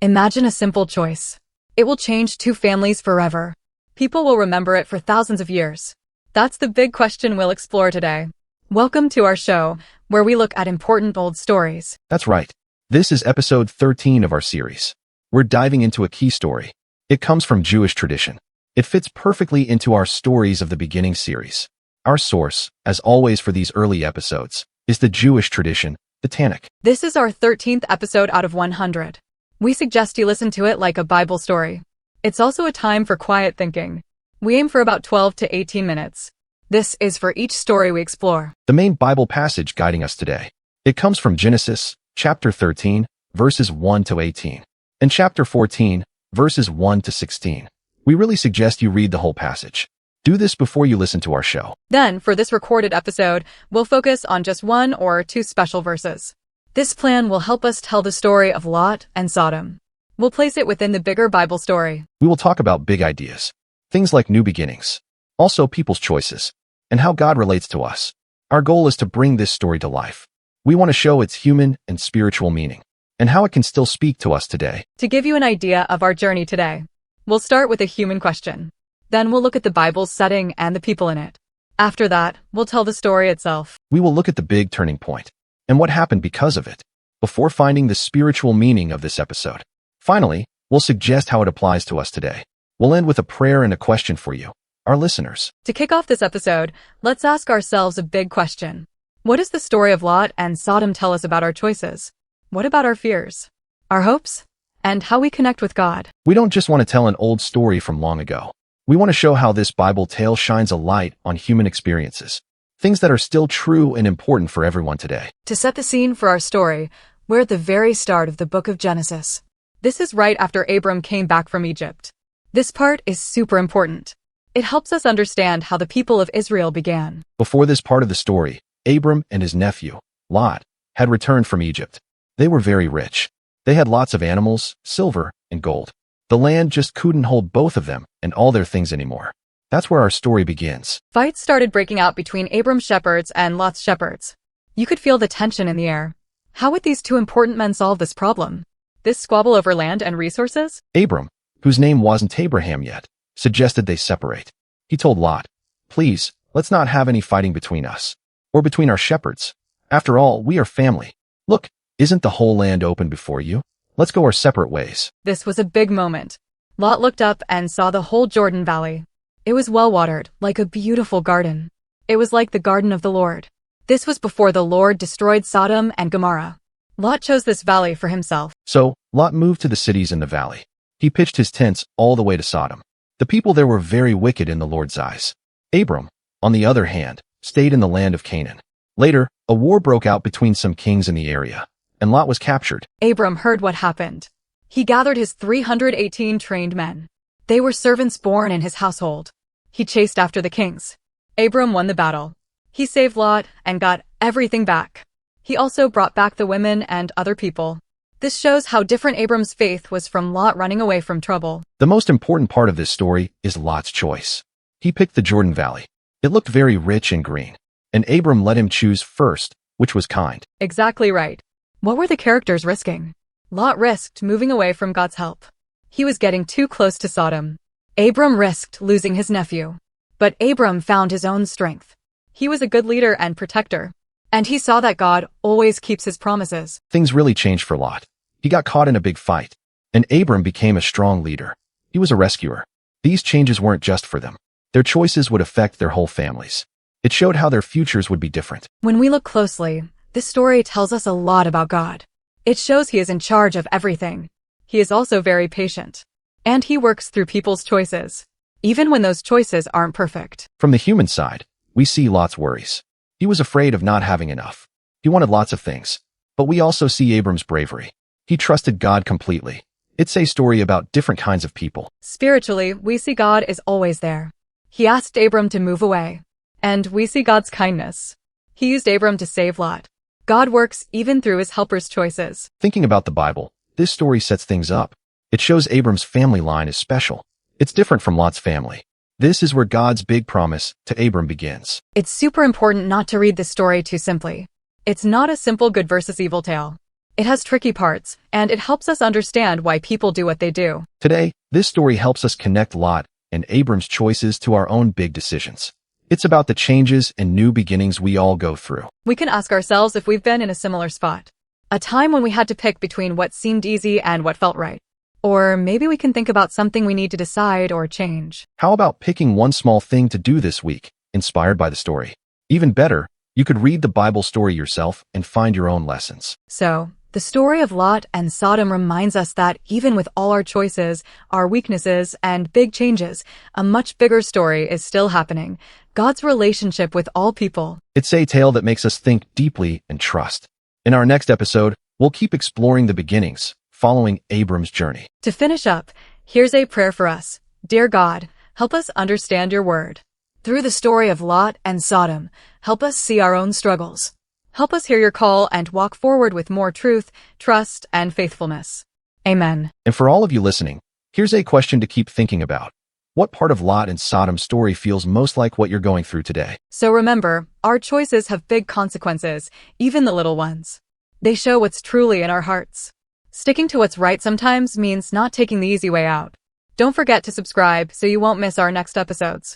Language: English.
Imagine a simple choice. It will change two families forever. People will remember it for thousands of years. That's the big question we'll explore today. Welcome to our show, where we look at important old stories. That's right. This is episode 13 of our series. We're diving into a key story. It comes from Jewish tradition. It fits perfectly into our Stories of the Beginning series. Our source, as always for these early episodes, is the Jewish tradition, the Tanakh. This is our 13th episode out of 100. We suggest you listen to it like a Bible story. It's also a time for quiet thinking. We aim for about 12 to 18 minutes. This is for each story we explore. The main Bible passage guiding us today. It comes from Genesis, chapter 13, verses 1 to 18, and chapter 14, verses 1 to 16. We really suggest you read the whole passage. Do this before you listen to our show. Then, for this recorded episode, we'll focus on just one or two special verses. This plan will help us tell the story of Lot and Sodom. We'll place it within the bigger Bible story. We will talk about big ideas, things like new beginnings, also people's choices, and how God relates to us. Our goal is to bring this story to life. We want to show its human and spiritual meaning, and how it can still speak to us today. To give you an idea of our journey today, we'll start with a human question. Then we'll look at the Bible's setting and the people in it. After that, we'll tell the story itself. We will look at the big turning point and what happened because of it, before finding the spiritual meaning of this episode. Finally, we'll suggest how it applies to us today. We'll end with a prayer and a question for you, our listeners. To kick off this episode, let's ask ourselves a big question. What does the story of Lot and Sodom tell us about our choices? What about our fears, our hopes, and how we connect with God? We don't just want to tell an old story from long ago. We want to show how this Bible tale shines a light on human experiences, things that are still true and important for everyone today. To set the scene for our story, we're at the very start of the book of Genesis. This is right after Abram came back from Egypt. This part is super important. It helps us understand how the people of Israel began. Before this part of the story, Abram and his nephew, Lot, had returned from Egypt. They were very rich. They had lots of animals, silver, and gold. The land just couldn't hold both of them and all their things anymore. That's where our story begins. Fights started breaking out between Abram's shepherds and Lot's shepherds. You could feel the tension in the air. How would these two important men solve this problem? This squabble over land and resources? Abram, whose name wasn't Abraham yet, suggested they separate. He told Lot, "Please, let's not have any fighting between us, or between our shepherds. After all, we are family. Look, isn't the whole land open before you? Let's go our separate ways." This was a big moment. Lot looked up and saw the whole Jordan Valley. It was well-watered, like a beautiful garden. It was like the garden of the Lord. This was before the Lord destroyed Sodom and Gomorrah. Lot chose this valley for himself. So, Lot moved to the cities in the valley. He pitched his tents all the way to Sodom. The people there were very wicked in the Lord's eyes. Abram, on the other hand, stayed in the land of Canaan. Later, a war broke out between some kings in the area, and Lot was captured. Abram heard what happened. He gathered his 318 trained men. They were servants born in his household. He chased after the kings. Abram won the battle. He saved Lot and got everything back. He also brought back the women and other people. This shows how different Abram's faith was from Lot running away from trouble. The most important part of this story is Lot's choice. He picked the Jordan Valley. It looked very rich and green, and Abram let him choose first, which was kind. Exactly right. What were the characters risking? Lot risked moving away from God's help. He was getting too close to Sodom. Abram risked losing his nephew. But Abram found his own strength. He was a good leader and protector. And he saw that God always keeps his promises. Things really changed for Lot. He got caught in a big fight, and Abram became a strong leader. He was a rescuer. These changes weren't just for them. Their choices would affect their whole families. It showed how their futures would be different. When we look closely, this story tells us a lot about God. It shows he is in charge of everything. He is also very patient. And he works through people's choices, even when those choices aren't perfect. From the human side, we see Lot's worries. He was afraid of not having enough. He wanted lots of things. But we also see Abram's bravery. He trusted God completely. It's a story about different kinds of people. Spiritually, we see God is always there. He asked Abram to move away. And we see God's kindness. He used Abram to save Lot. God works even through his helpers' choices. Thinking about the Bible, this story sets things up. It shows Abram's family line is special. It's different from Lot's family. This is where God's big promise to Abram begins. It's super important not to read this story too simply. It's not a simple good versus evil tale. It has tricky parts, and it helps us understand why people do what they do. Today, this story helps us connect Lot and Abram's choices to our own big decisions. It's about the changes and new beginnings we all go through. We can ask ourselves if we've been in a similar spot. A time when we had to pick between what seemed easy and what felt right. Or maybe we can think about something we need to decide or change. How about picking one small thing to do this week, inspired by the story? Even better, you could read the Bible story yourself and find your own lessons. So, the story of Lot and Sodom reminds us that even with all our choices, our weaknesses, and big changes, a much bigger story is still happening. God's relationship with all people. It's a tale that makes us think deeply and trust. In our next episode, we'll keep exploring the beginnings, following Abram's journey. To finish up, here's a prayer for us. Dear God, help us understand your word. Through the story of Lot and Sodom, help us see our own struggles. Help us hear your call and walk forward with more truth, trust, and faithfulness. Amen. And for all of you listening, here's a question to keep thinking about. What part of Lot and Sodom's story feels most like what you're going through today? So remember, our choices have big consequences, even the little ones. They show what's truly in our hearts. Sticking to what's right sometimes means not taking the easy way out. Don't forget to subscribe so you won't miss our next episodes.